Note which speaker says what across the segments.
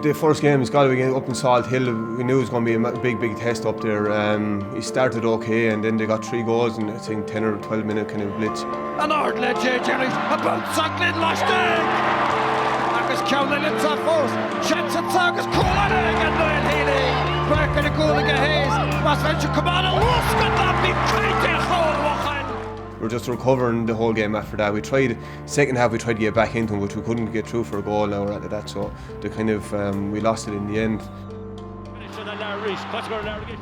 Speaker 1: The first game is Galway up in Salt Hill. We knew it was going to be a big test up there. He started okay and then they got 3 goals in I think 10 or 12 minute kind of blitz.
Speaker 2: An Labhair JJ Delaney, a bounce on Linn Lastig! Agus Ceannais Linn sa first, chance at Agus Craolta and Niall Healy. Breaking a goal against Mas Venture come on and lost that big trade
Speaker 1: We were just recovering the whole game after that. We tried, second half we tried to get back into them, but we couldn't get through for a goal now after that, so the kind of, we lost it in the end.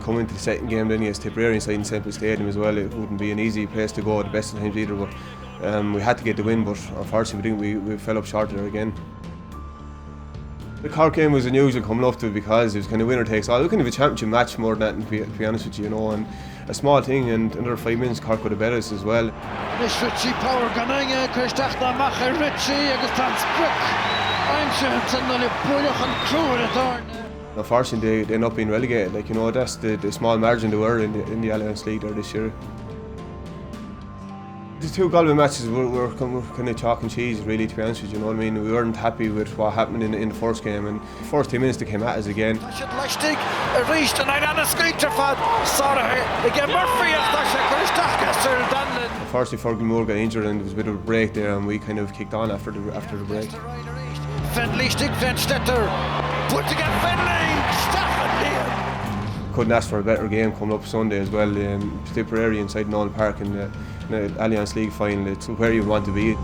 Speaker 1: Coming into the second game then, yes, Tipperary inside in Semple Stadium as well, it wouldn't be an easy place to go at the best of times either, but we had to get the win, but unfortunately we fell up short there again. The Cork game was unusual coming up to it because it was kind of winner takes all. It was kind of a championship match more than that, to be honest with you, and a small thing, and under 5 minutes Cork would have bet us as well.
Speaker 2: This Ritchie power gananga, Kirstach na macha Ritchie, agus tan sprick. I'm sure it's another bullock and crew at Árann.
Speaker 1: Unfortunately, they end up being relegated. That's the small margin they were in the Alliance League there this year. The 2 Galway matches were kind of chalk and cheese, really, to be honest with you. I mean, we weren't happy with what happened in the first game, and the first 2 minutes they came at us again.
Speaker 2: Lastig reached and I skater for Sraithe again Murphy
Speaker 1: Unfortunately, Fergal Moore got injured and there was a bit of a break there, and we kind of kicked on after the break.
Speaker 2: Put together
Speaker 1: Couldn't ask for a better game coming up Sunday as well. Tipperary inside Nolan Park in the Alliance League final. It's where you want to be.